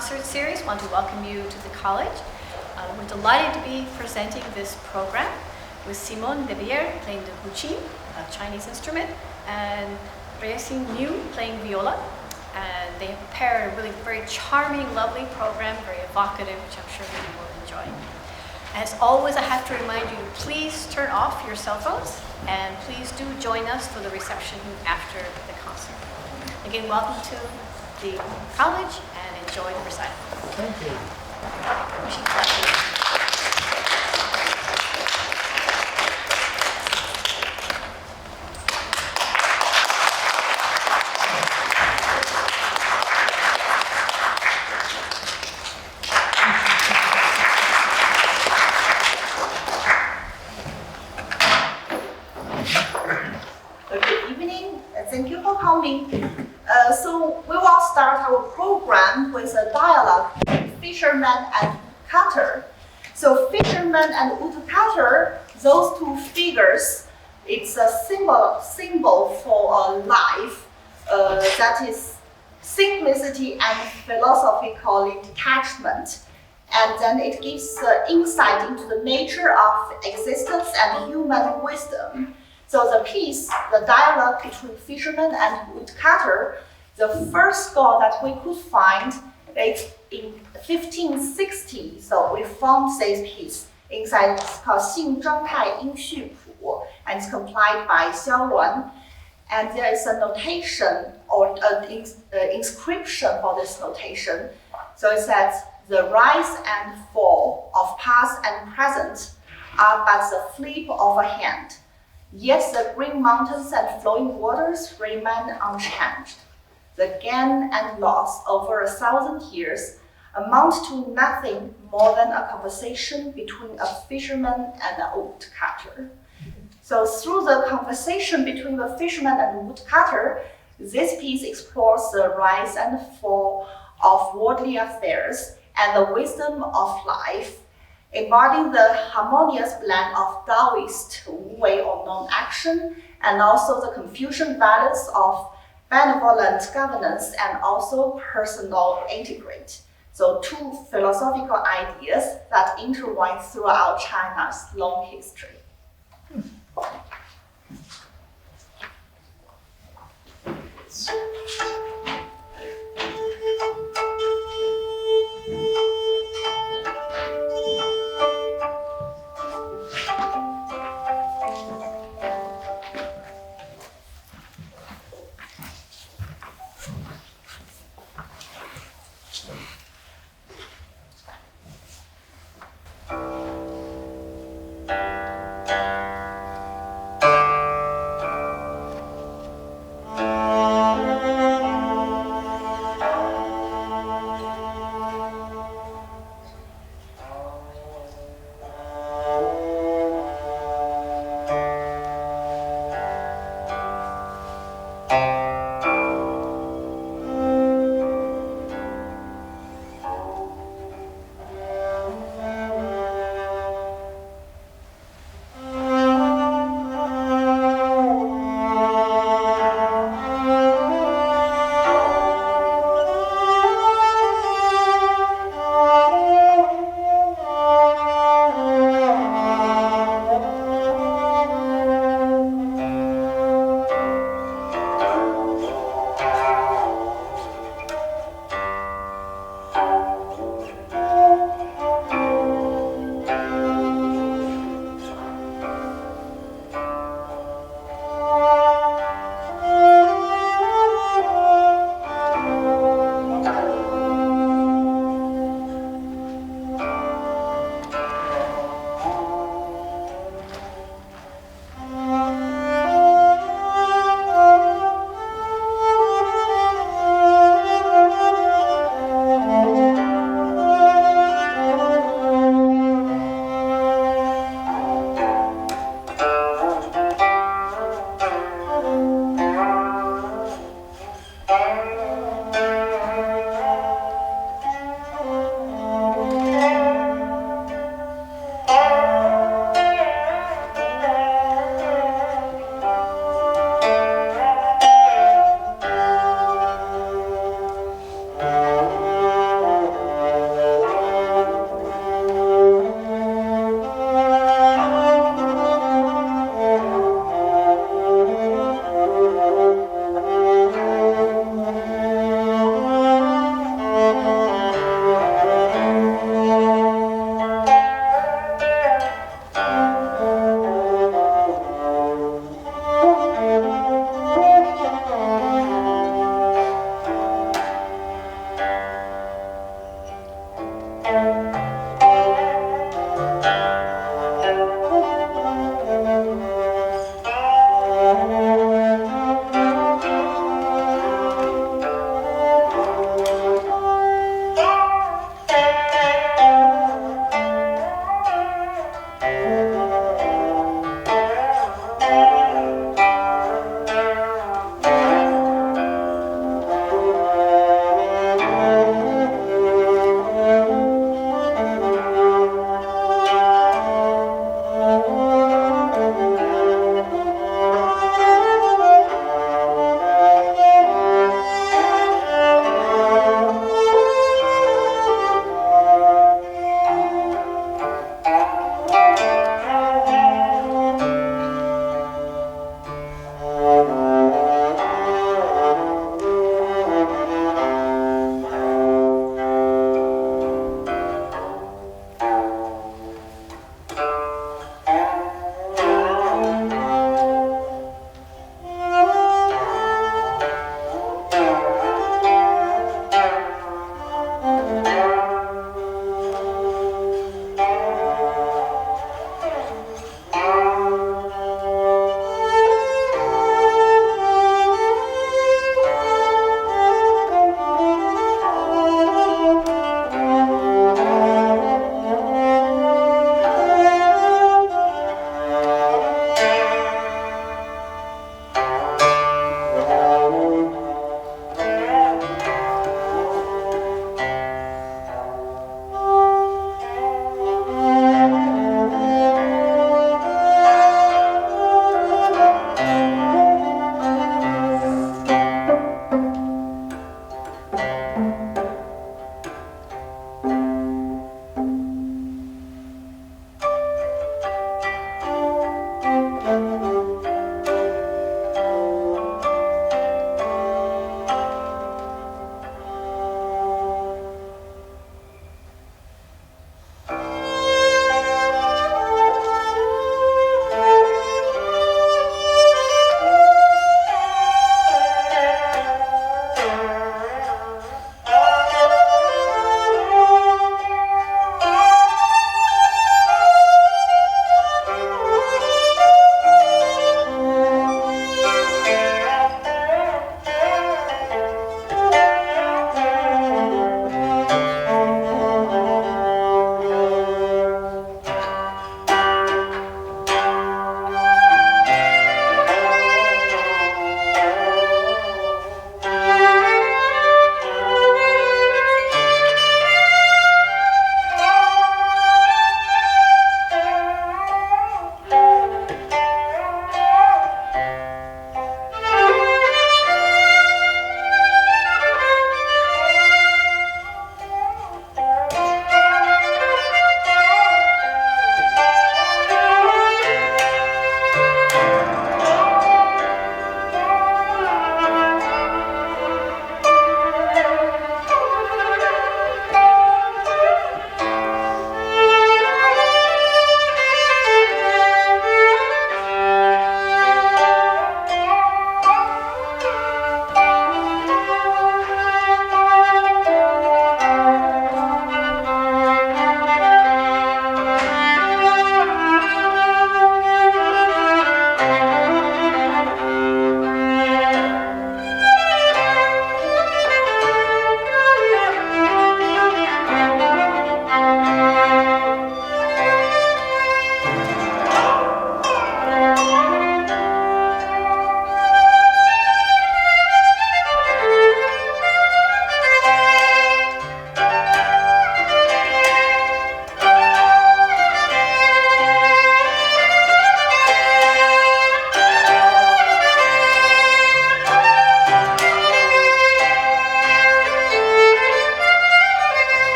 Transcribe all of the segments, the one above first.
concert series. I want to welcome you to the college. We're delighted to be presenting this program with Debierre playing the Guqin, a Chinese instrument, and Ruixin Niu playing Viola. And they prepared a really very charming, lovely program, very evocative, which I'm sure you will enjoy. As always, I have to remind you to please turn off your cell phones, and please do join us for the reception after the concert. Again, welcome to the college and enjoy the recital. Thank you. Wishing you luck. Good evening, thank you for coming. So we will start our program with a dialogue between Fisherman and Woodcutter. So Fisherman and Woodcutter, those two figures, it's a symbol for a life that is simplicity and philosophical detachment. And then it gives insight into the nature of existence and human wisdom. So the piece, the dialogue between Fisherman and Woodcutter, the first score that we could find is in 1560. So we found this piece inside, it's called 信章太音序谱, and it's complied by Xiaoluan. And there is a notation or an inscription for this notation. So it says, the rise and fall of past and present are but the flip of a hand. Yet the green mountains and flowing waters remain unchanged. The gain and loss over 1,000 years amount to nothing more than a conversation between a fisherman and a woodcutter. So through the conversation between the fisherman and the woodcutter, this piece explores the rise and fall of worldly affairs and the wisdom of life, embodying the harmonious blend of Taoist way or non-action, and also the Confucian balance of benevolent governance and also personal integrity. So two philosophical ideas that intertwine throughout China's long history.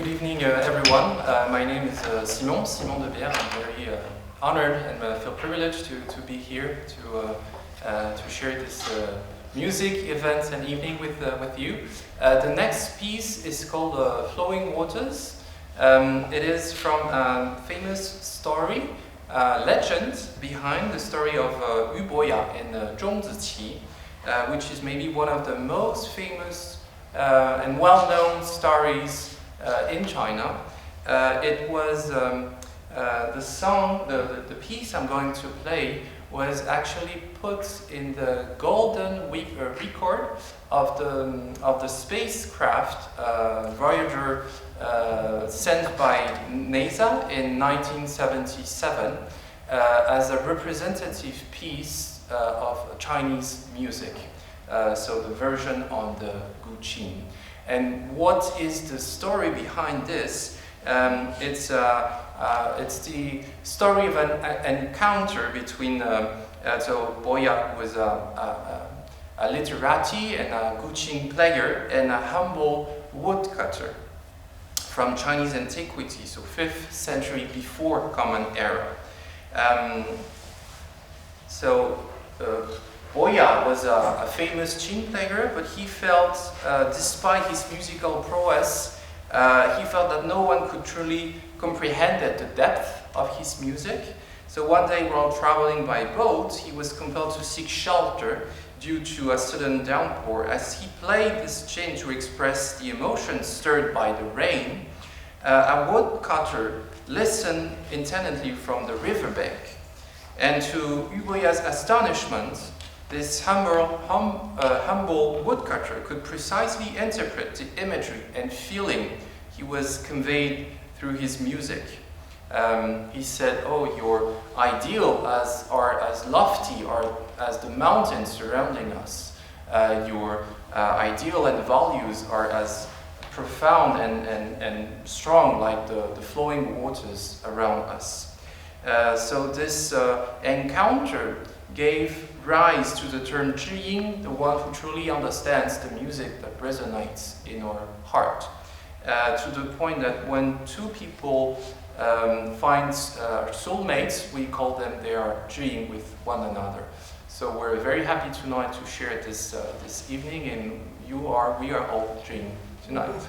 Good evening, everyone. My name is Simon Debierre. I'm very honored and feel privileged to be here to share this music event and evening with you. The next piece is called Flowing Waters. It is from a famous story, legend behind the story of Yuboya in Zhongziqi, which is maybe one of the most famous and well-known stories in China. It was the song, the piece I'm going to play was actually put in the golden record of the spacecraft Voyager sent by NASA in 1977 as a representative piece of Chinese music. So the version on the Guqin. And what is the story behind this? It's the story of an encounter between so Boya was a literati and a Guqin player and a humble woodcutter from Chinese antiquity, so 5th century before Common Era. Boya was a famous Qin player, but he felt, despite his musical prowess, he felt that no one could truly comprehend the depth of his music. So one day while traveling by boat, he was compelled to seek shelter due to a sudden downpour. As he played this chin to express the emotions stirred by the rain, a woodcutter listened intently from the riverbank. And to Yuboya's astonishment, this humble woodcutter could precisely interpret the imagery and feeling he was conveyed through his music. He said, "Oh, your ideals are as lofty as the mountains surrounding us. Your ideal and values are as profound and strong like the flowing waters around us." So this encounter gave rise to the term Yiejing, the one who truly understands the music that resonates in our heart. To the point that when two people find soulmates, we call them they are Yiejing with one another. So we're very happy tonight to share this this evening, and we are all Yiejing tonight.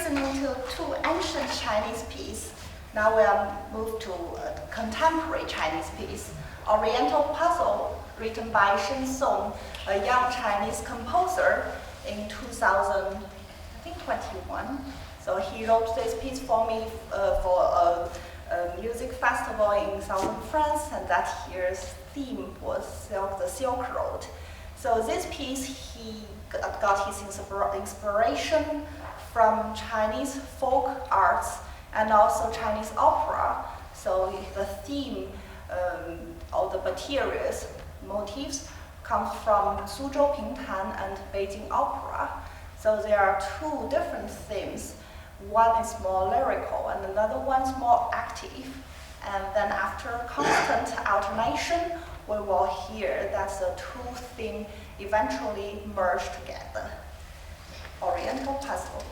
listening to two ancient Chinese pieces. Now we are moved to a contemporary Chinese piece, Oriental Puzzle, written by Shen Song, a young Chinese composer in 2021. So he wrote this piece for me for a music festival in southern France, and that year's theme was the Silk Road. So this piece, he got his inspiration from Chinese folk arts and also Chinese opera. So the theme, all the materials, motifs, comes from Suzhou Pingtan and Beijing opera. So there are two different themes. One is more lyrical and another one's more active. And then after constant alternation, we will hear that the two themes eventually merge together. Oriental Puzzle.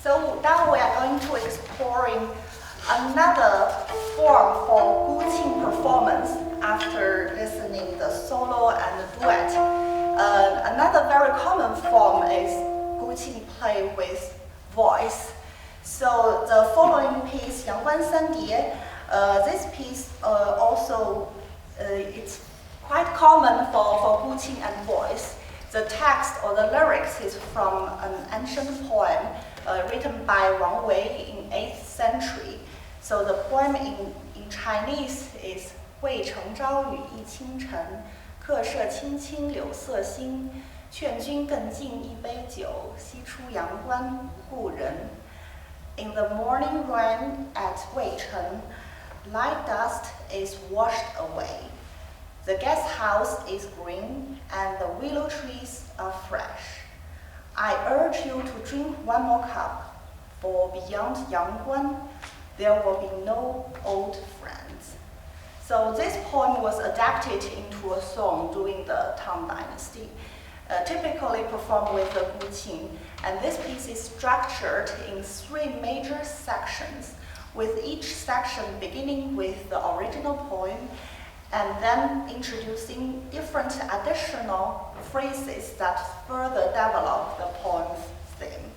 So now we are going to exploring another form for Guqin performance after listening the solo and the duet. Another very common form is Guqin play with voice. So the following piece, Guan this piece also it's quite common for Guqin and voice. The text or the lyrics is from an ancient poem written by Wang Wei in 8th century. So the poem in Chinese is 渭城朝雨浥轻尘，客舍青青柳色新。劝君更尽一杯酒，西出阳关无故人。In the morning rain at Wucheng, light dust is washed away. The guest house is green and the willow trees are fresh. I urge you to drink one more cup, for beyond Yangguan, there will be no old friends. So this poem was adapted into a song during the Tang Dynasty, typically performed with the Guqin. And this piece is structured in 3 major sections, with each section beginning with the original poem and then introducing different additional phrases that further develop the poem's theme.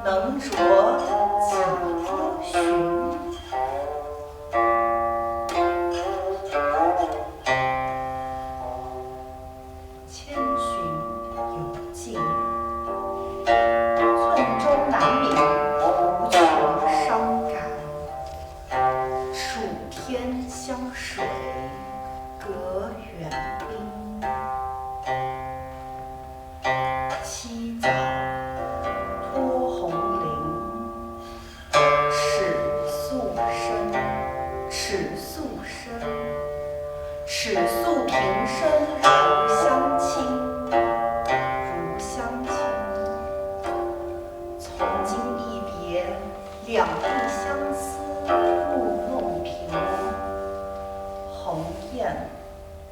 能着几歌寻。千寻有尽，寸舟难泯无穷伤感。数天湘水隔远滨，七早托红绫，尺素深，尺素深，尺素平生如相亲，如相亲。从今一别，两地相思，故弄平。鸿雁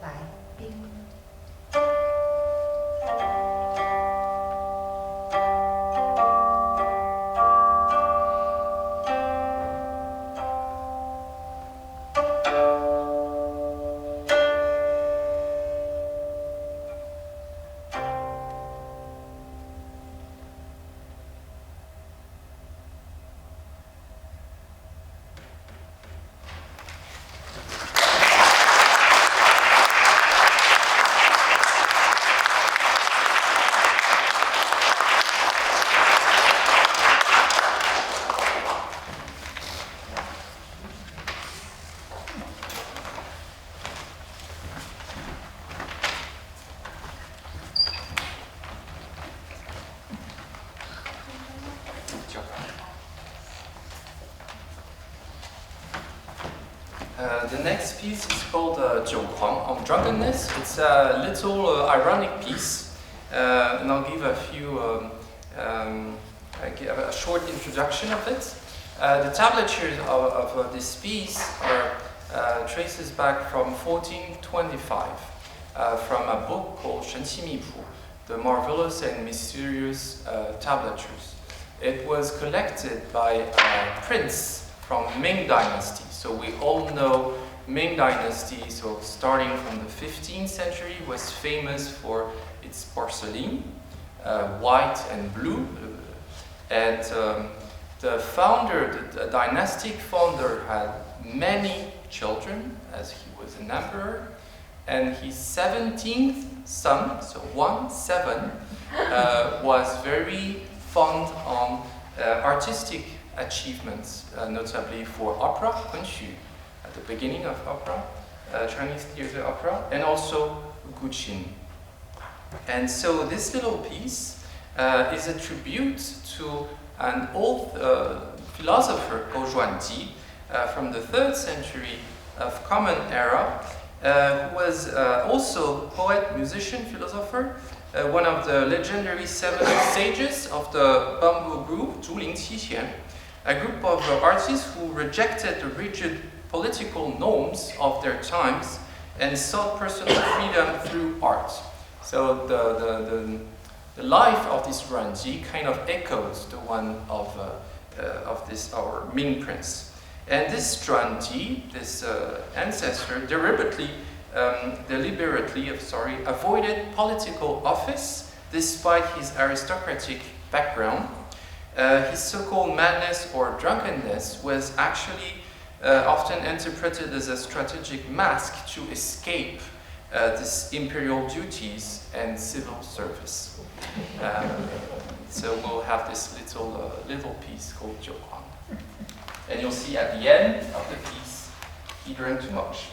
来宾。The next piece is called Guqin on Drunkenness. It's a little ironic piece, and I'll give a few, give a short introduction of it. The tablatures of this piece are traces back from 1425 from a book called Yuejing, The Marvelous and Mysterious Tablatures. It was collected by a prince from Ming Dynasty. So we all know Ming Dynasty, so starting from the 15th century, was famous for its porcelain, white and blue. And the founder, the dynastic founder, had many children as he was an emperor. And his 17th son, so 1-7, was very fond on artistic achievements, notably for opera, Guqin, at the beginning of opera, Chinese theater opera, and also Guqin. And so this little piece is a tribute to an old philosopher, Gaoshan from the 3rd century of Common Era, who was also poet, musician, philosopher, one of the legendary 7 sages of the Bamboo Group, Zhuling Qixian, a group of artists who rejected the rigid political norms of their times and sought personal freedom through art. So the life of this Ranji kind of echoes the one of this our Ming prince. And this Ranji, this ancestor, deliberately avoided political office despite his aristocratic background. His so-called madness or drunkenness was actually often interpreted as a strategic mask to escape these imperial duties and civil service. So we'll have this little piece called Guqin. And you'll see at the end of the piece, he drank too much.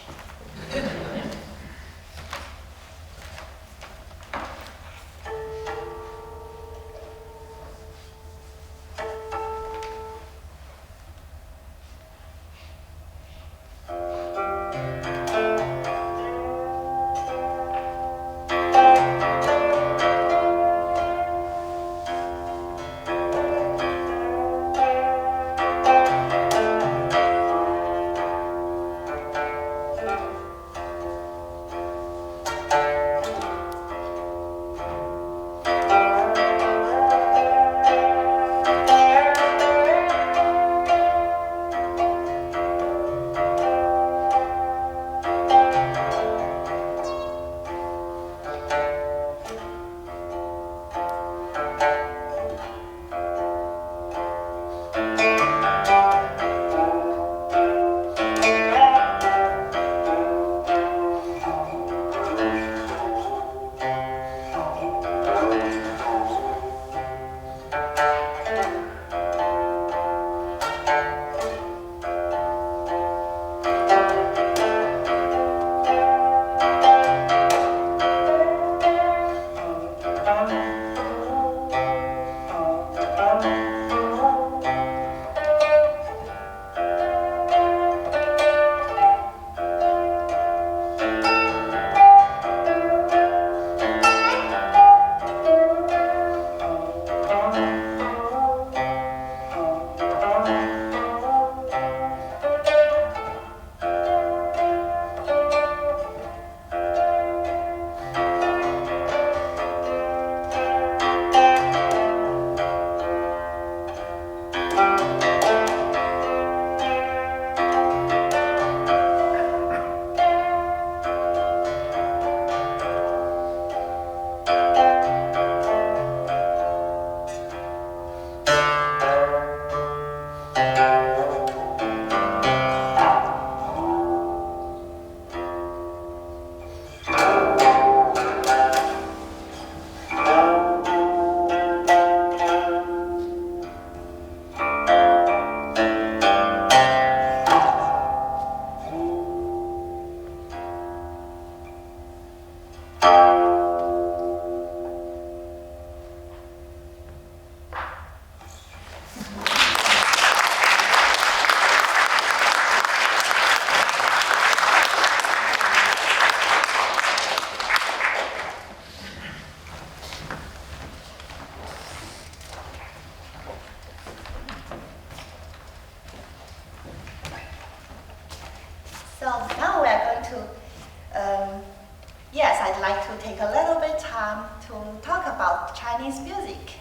I'd like to take a little bit time to talk about Chinese music.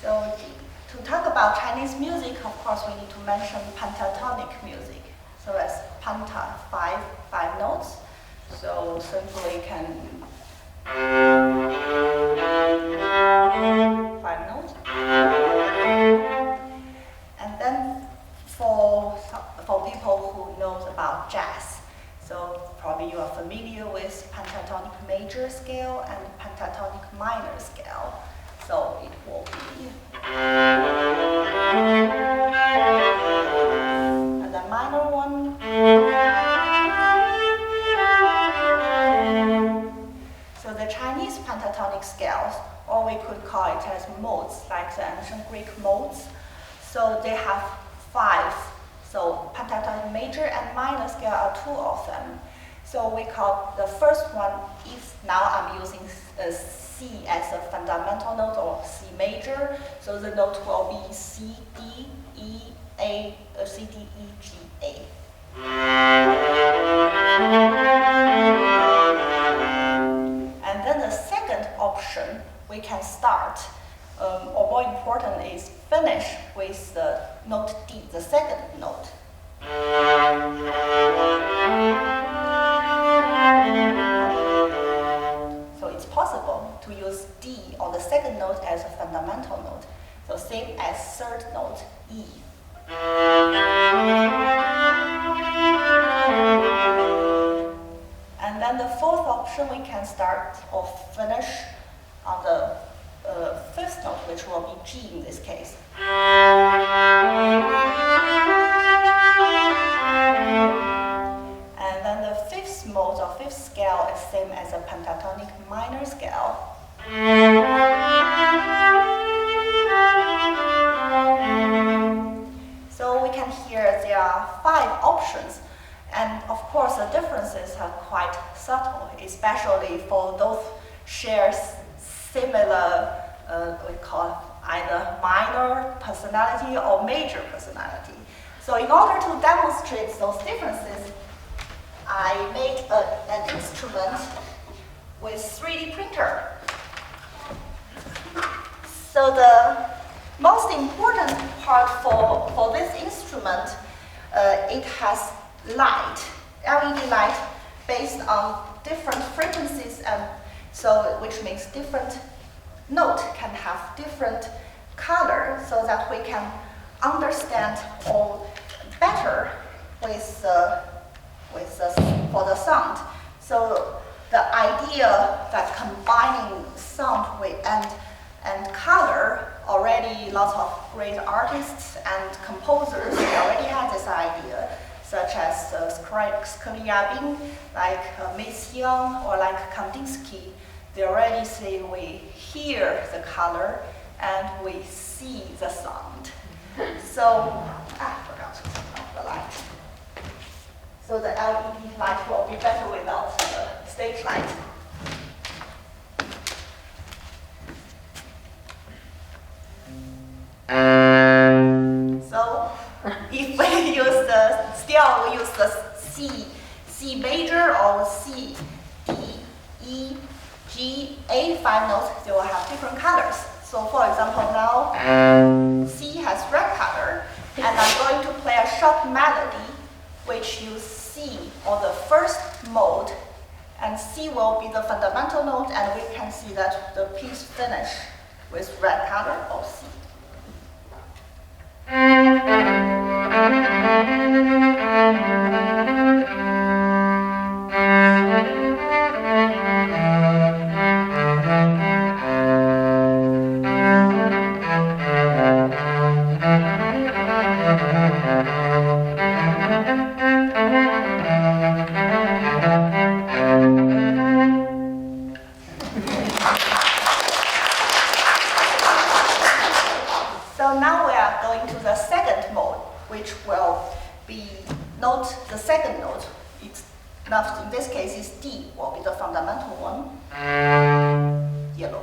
So to talk about Chinese music, of course, we need to mention pentatonic music. So that's penta, five notes. So simply can 5 notes. And then for people who knows about jazz, so probably you are familiar with pentatonic major scale and pentatonic minor scale. So it will be, and the minor one. So the Chinese pentatonic scales, or we could call it as modes, like the ancient Greek modes. So they have 5. So pentatonic major and minor scale are 2 of them. So we call the first one, if now I'm using C as a fundamental note, or C major, so the note will be C, D, E, A, C, D, E, G, A. And then the second option, we can start, or more important is finish with the note D, the second note. So it's possible to use D on the second note as a fundamental note. So same as third note, E. And then the fourth option, we can start or finish on the fifth note, which will be G in this case. And then the fifth mode or fifth scale is same as a pentatonic minor scale. So we can hear there are 5 options. And of course, the differences are quite subtle, especially for those shares similar, we call either minor personality or major personality. So in order to demonstrate those differences, I made an instrument with 3D printer. So the most important part for this instrument, it has light, LED light, based on different frequencies, and so which makes different note can have different color, so that we can understand or better for the sound. So the idea that combining sound and color, already lots of great artists and composers already had this idea, such as Scriabin, like Messiaen, or like Kandinsky. They already say we hear the color and we see the sound. So, I forgot to turn off the light. So the LED light will be better without the stage light. So, if we use the C major or C, D, E, G, A 5 notes, they will have different colors. So for example, now C has red color, and I'm going to play a short melody which use C or the first mode, and C will be the fundamental note, and we can see that the piece finish with red color or C. So now we are going to the second mode, which will be the second note. It's not, in this case, is D, will be the fundamental one. Yellow.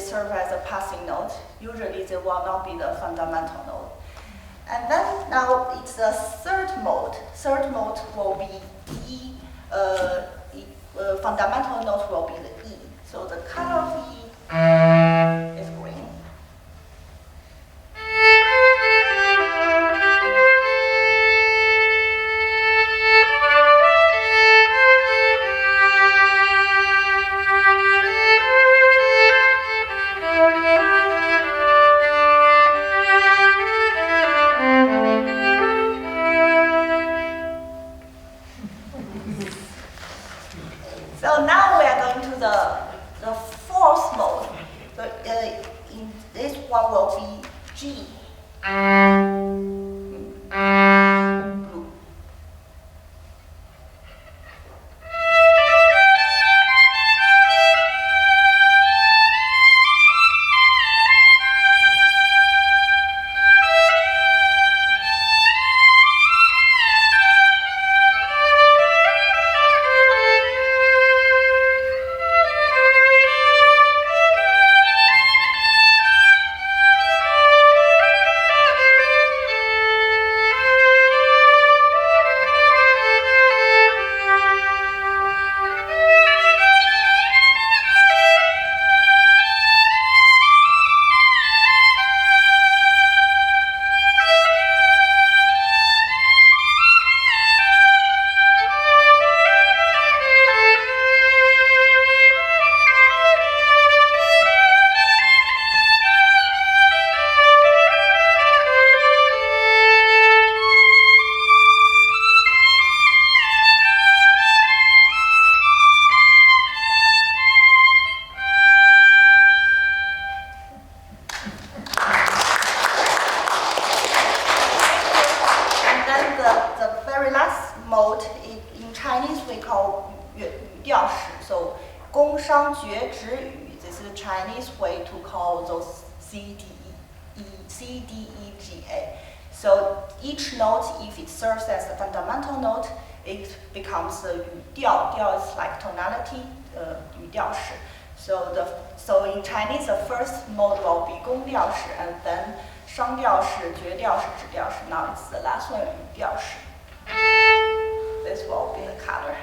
serve as a passing note. Usually they will not be the fundamental note. And then now it's the third mode. Third mode will be E, fundamental note will be the E. So the color of E is green. So now we are going to the fourth mode. So in this one will be G. Blue. This is the Chinese way to call those C, D, E, G, A. So each note, if it serves as a fundamental note, it becomes a 语调. 调 is like tonality, 语调式. So in Chinese, the first mode will be 宫调式, and then 商调式, 绝调式, 指调式. Now it's the last one, 语调式. This will be the color.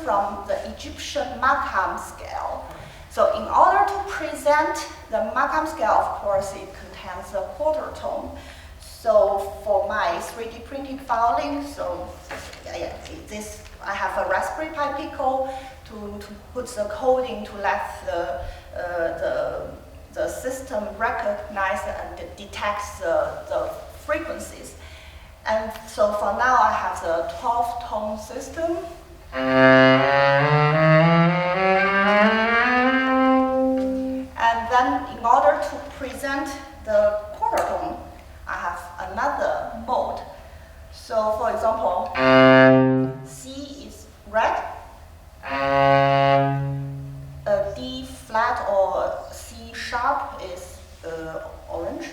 From the Egyptian Makam scale. So in order to present the Makam scale, of course, it contains a quarter tone. So for my 3D printed violin, so it this, I have a Raspberry Pi Pico to put the coding to let the system recognize and detect the frequencies. And so for now, I have the 12-tone system. And then in order to present the quarter tone, I have another mode. So for example, C is red, D flat or C sharp is orange.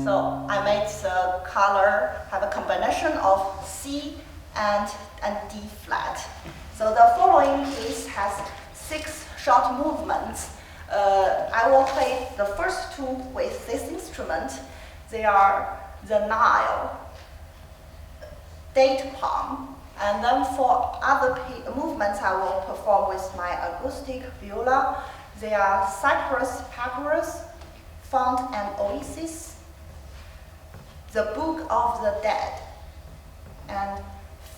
So I made the color have a combination of C and D flat. So the following piece has 6 short movements. I will play the first 2 with this instrument. They are the Nile, date palm, and then for other movements I will perform with my acoustic viola. They are Cypress Papyrus, Font and Oasis, The Book of the Dead, and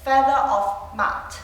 Feather of Mount.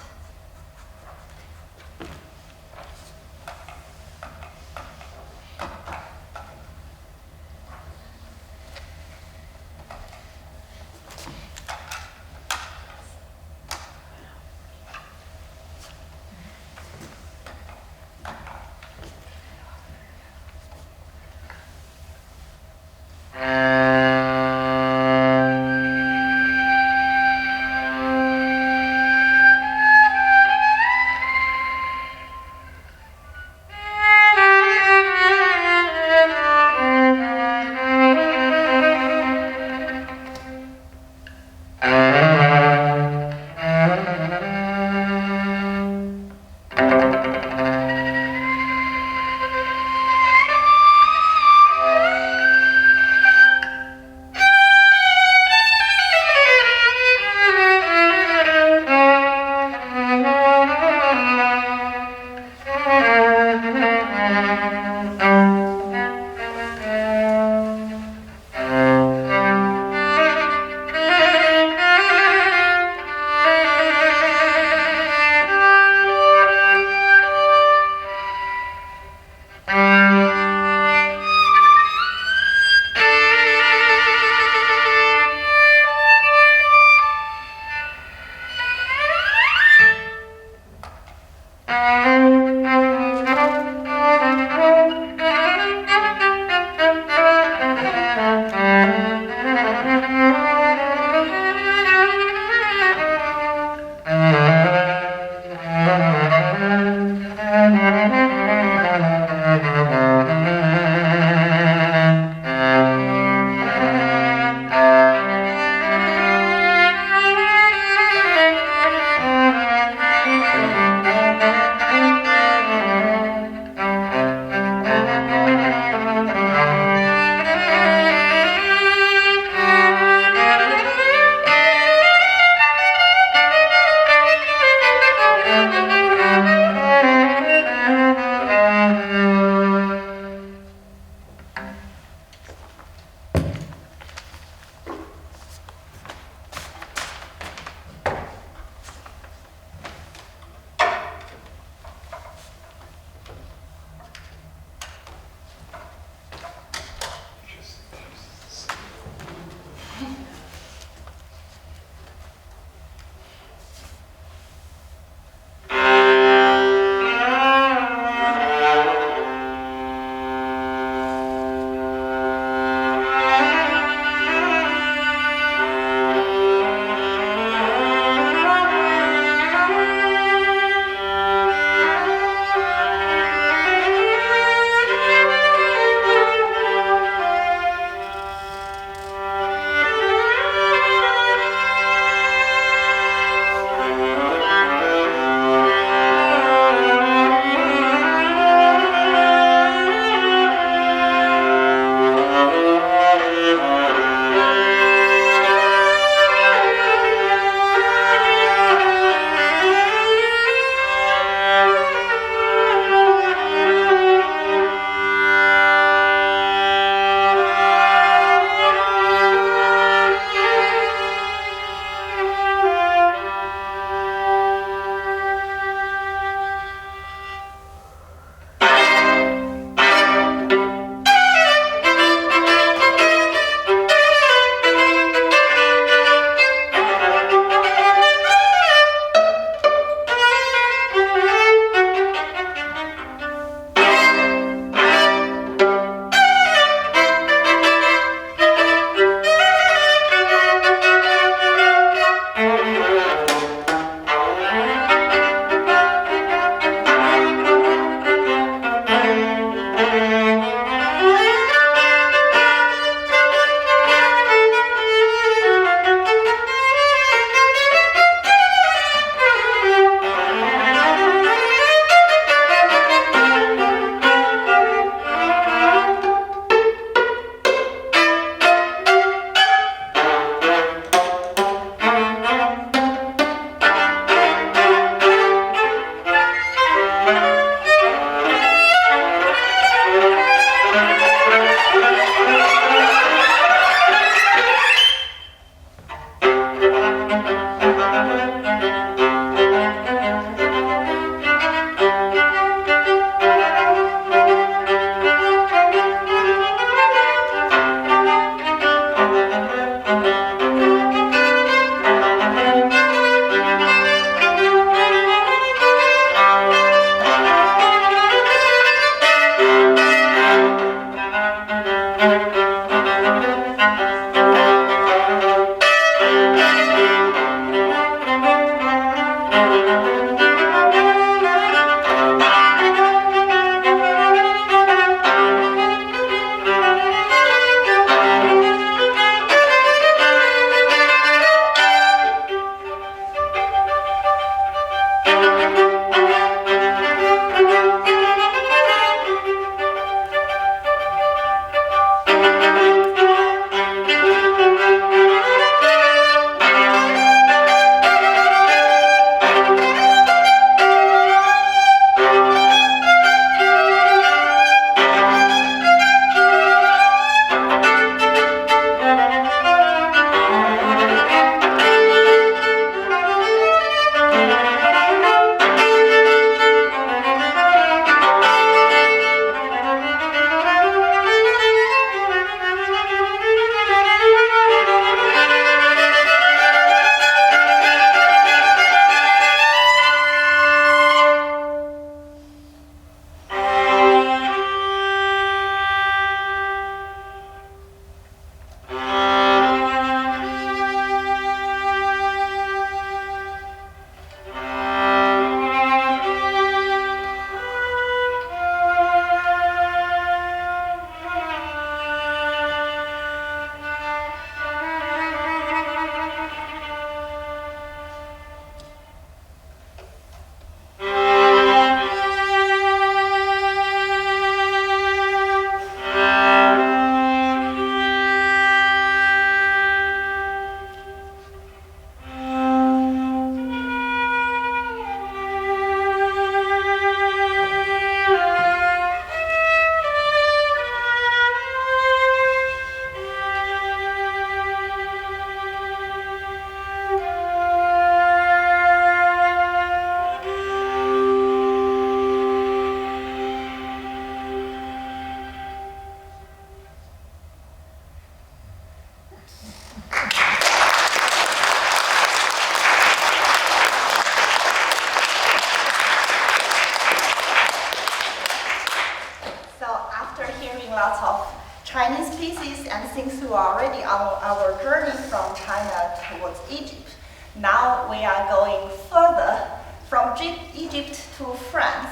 So after hearing lots of Chinese pieces and since we are already on our journey from China towards Egypt, now we are going further from Egypt to France.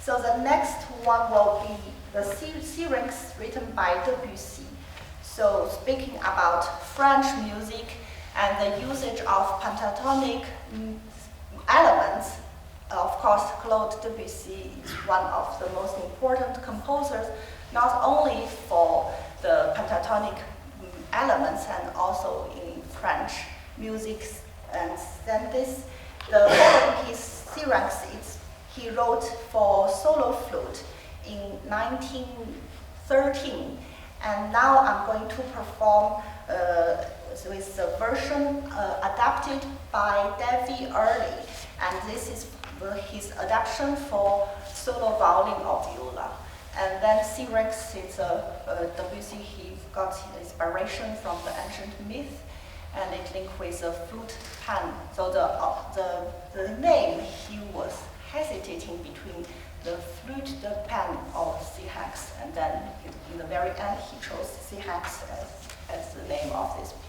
So the next one will be the Syrinx written by Debussy. So speaking about French music and the usage of pentatonic elements, of course, Claude Debussy is one of the most important composers, not only for the pentatonic elements and also in French music. And then the following piece, Syrinx, he wrote for solo flute in 1913. And now I'm going to perform with the version adapted by Debierre. And this is his adaptation for solo violin or viola. And then Syrinx is Debussy, he got inspiration from the ancient myth, and it linked with the flute pan. So the name, he was hesitating between the flute, the pan, or Syrinx, and then in the very end he chose Syrinx as the name of this piece.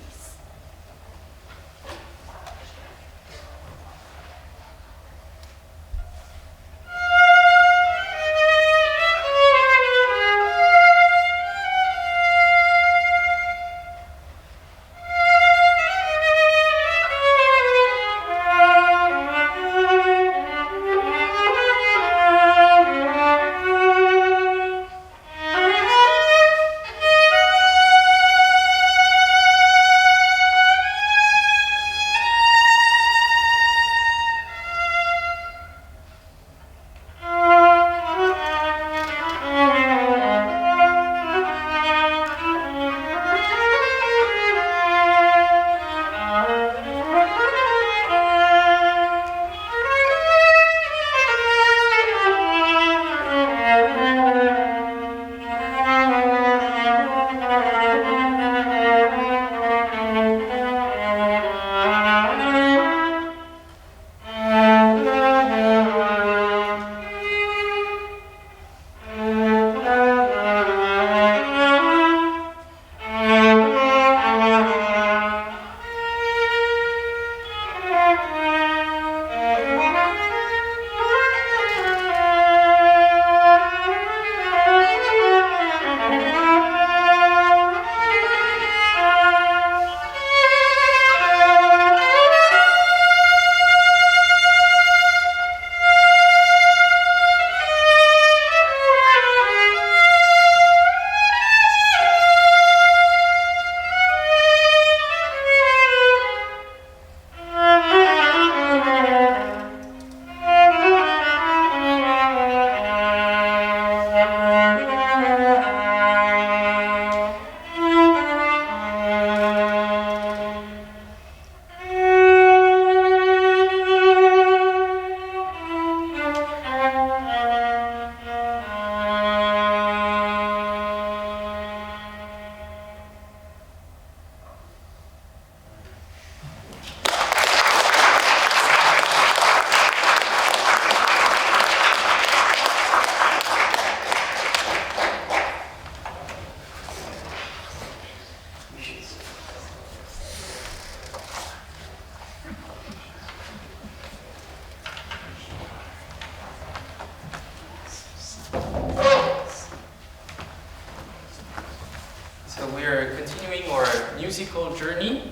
musical journey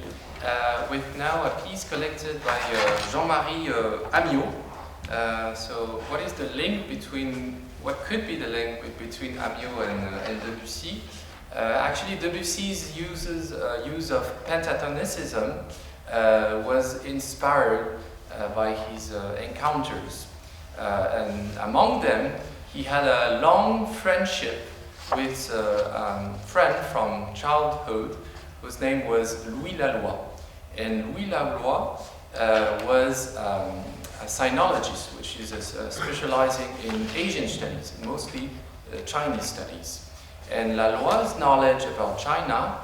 with now a piece collected by Jean-Marie Amiot. So what is the link between, what could be the link between Amiot and Debussy? Actually, Debussy's use of pentatonicism was inspired by his encounters. And among them, he had a long friendship with a friend from childhood whose name was Louis Laloy. And Louis Laloy was a sinologist, which is specializing in Asian studies, mostly Chinese studies. And Laloy's knowledge about China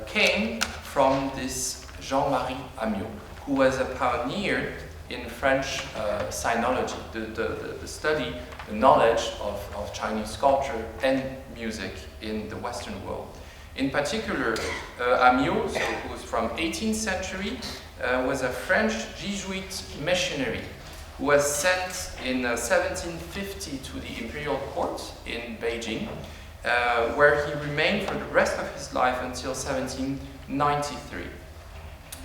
came from this Jean-Marie Amiot, who was a pioneer in French sinology, the study, the knowledge of Chinese culture and music in the Western world. In particular, Amiot, who was from 18th century, was a French Jesuit missionary who was sent in 1750 to the imperial court in Beijing, where he remained for the rest of his life until 1793.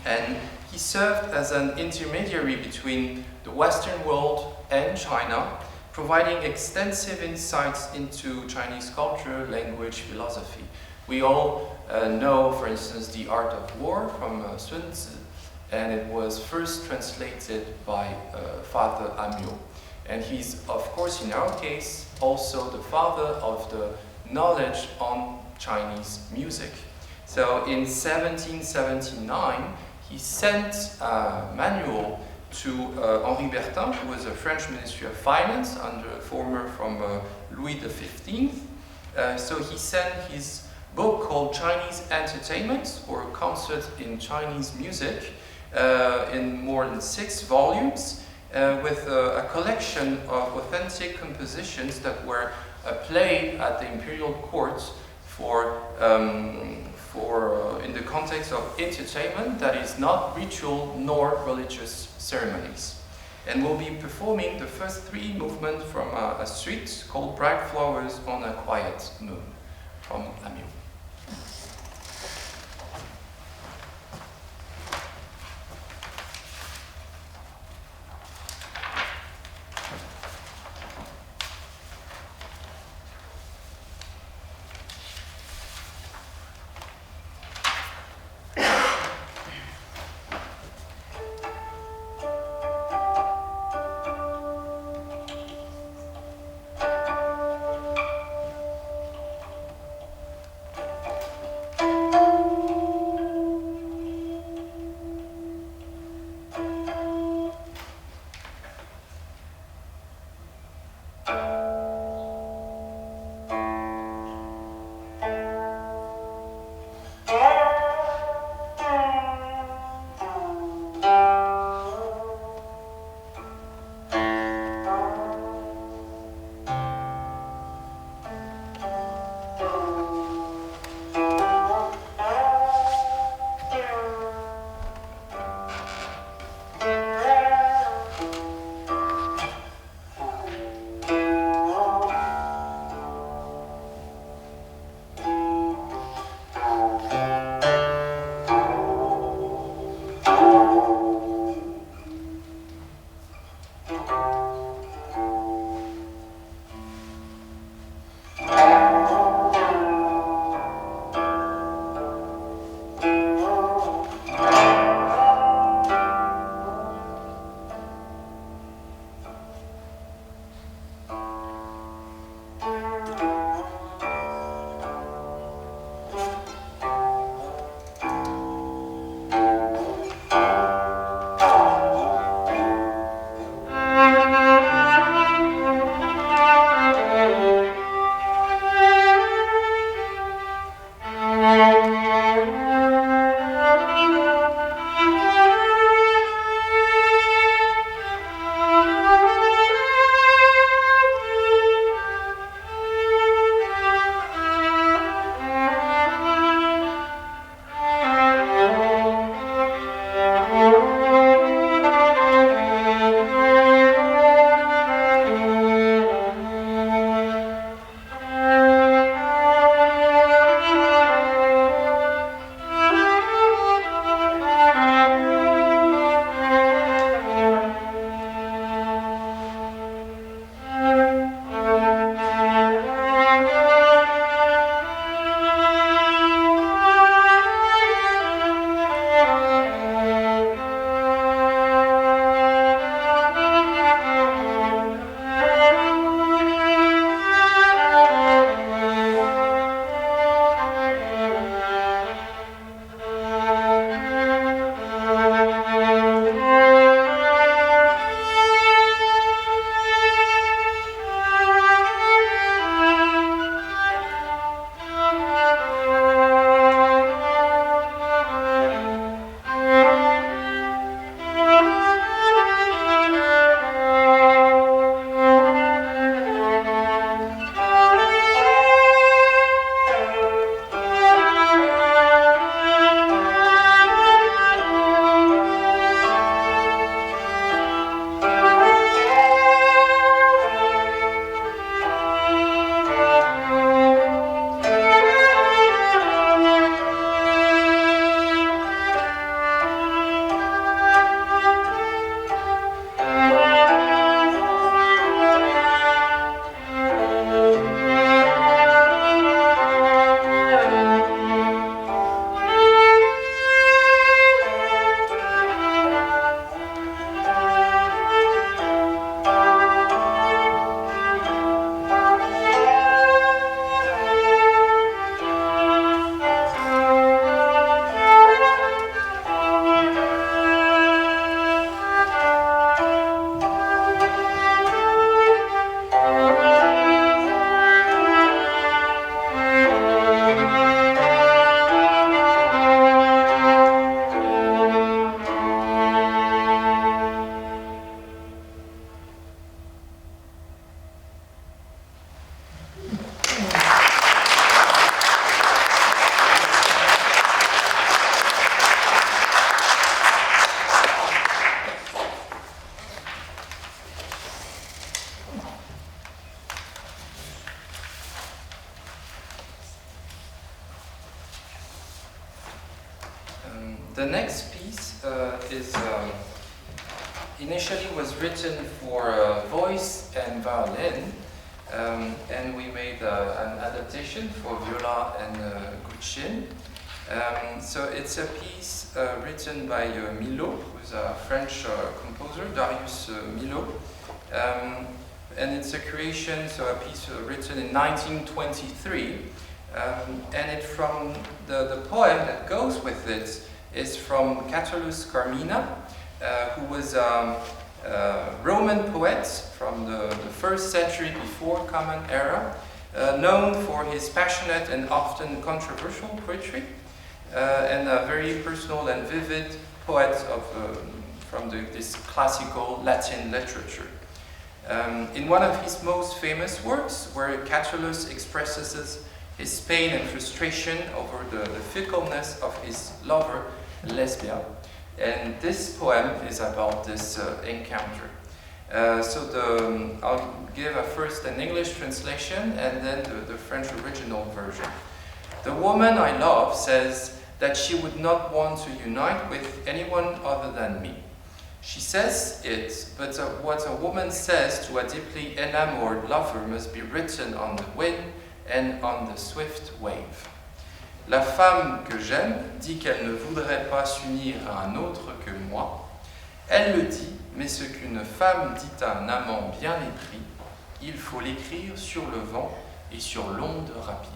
And he served as an intermediary between the Western world and China, providing extensive insights into Chinese culture, language, philosophy. We all know, for instance, The Art of War from Sun Tzu, and it was first translated by Father Amiot. And he's, of course, in our case, also the father of the knowledge on Chinese music. So in 1779, he sent a manual to Henri Bertin, who was a French Ministry of Finance under a former from Louis XV. So he sent his book called Chinese Entertainment, or Concert in Chinese Music, in more than 6 volumes, with a collection of authentic compositions that were played at the imperial court for in the context of entertainment that is not ritual nor religious ceremonies. And we'll be performing the first 3 movements from a suite called Bright Flowers on a Quiet Moon from Amiot. The next piece is initially was written for voice and violin, and we made an adaptation for Viola and Guqin. So it's a piece written by Milhaud, who's a French composer, Darius Milhaud. And it's a creation, so a piece written in 1923. And it from the poem that goes with it is from Catulle's Carmina, who was a Roman poet from the 1st century before Common Era, known for his passionate and often controversial poetry, and a very personal and vivid poet from this classical Latin literature. In one of his most famous works, where Catulle expresses his pain and frustration over the fickleness of his lover, Lesbia. And this poem is about this encounter. I'll give first an English translation and then the French original version. The woman I love says that she would not want to unite with anyone other than me. She says it, but what a woman says to a deeply enamored lover must be written on the wind and on the swift wave. La femme que j'aime dit qu'elle ne voudrait pas s'unir à un autre que moi. Elle le dit, mais ce qu'une femme dit à un amant bien épris, il faut l'écrire sur le vent et sur l'onde rapide.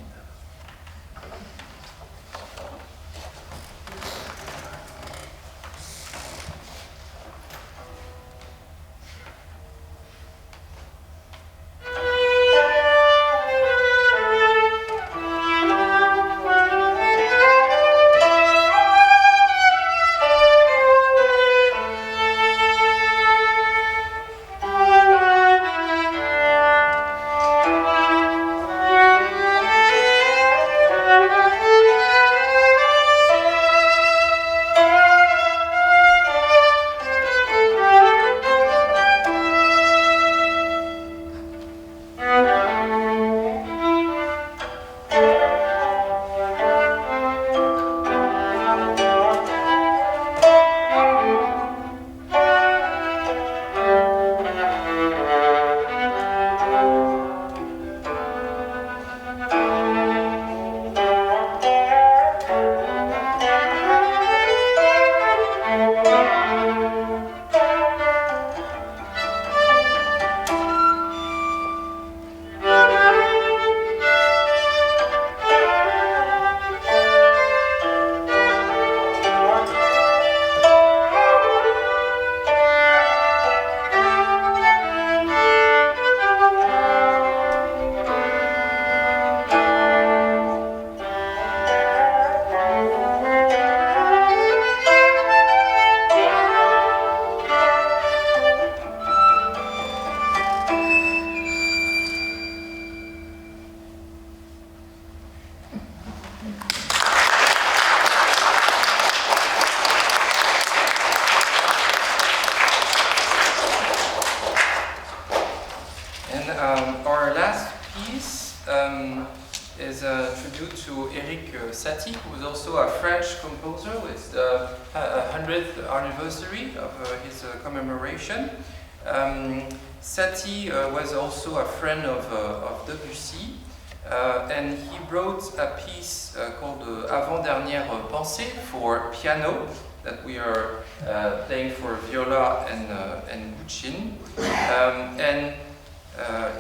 Our last piece is a tribute to Erik Satie, who is also a French composer. It's the 100th anniversary of his commemoration. Satie was also a friend of Debussy, and he wrote a piece called Avant-Dernières Pensées for piano that we are playing for Viola and Guqin.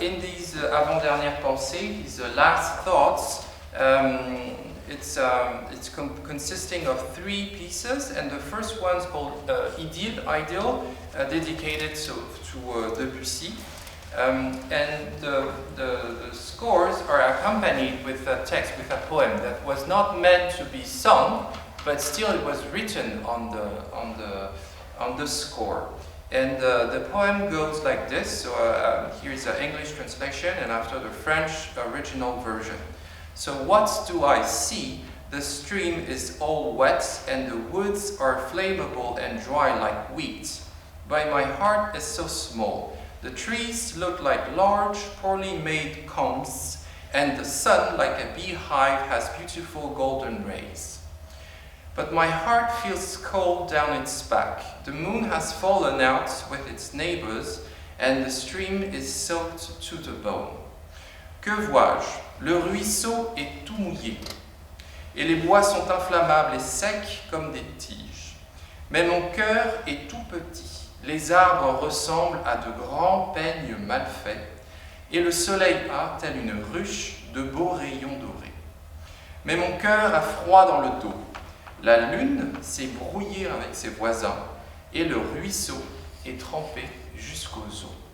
In these Avant-Dernières Pensées, his last thoughts, it's consisting of 3 pieces, and the first one's called Idyll, dedicated to Debussy. And the scores are accompanied with a text, with a poem that was not meant to be sung, but still it was written on the score. And the poem goes like this. So here's an English translation, and after the French original version. So what do I see? The stream is all wet, and the woods are flammable and dry like wheat. But my heart is so small. The trees look like large, poorly made combs, and the sun, like a beehive, has beautiful golden rays. But my heart feels cold down its back. The moon has fallen out with its neighbors, and the stream is soaked to the bone. Que vois-je? Le ruisseau est tout mouillé, et les bois sont inflammables et secs comme des tiges. Mais mon cœur est tout petit. Les arbres ressemblent à de grands peignes mal faits, et le soleil a, tel une ruche, de beaux rayons dorés. Mais mon cœur a froid dans le dos. La lune s'est brouillée avec ses voisins, et le ruisseau est trempé jusqu'aux os.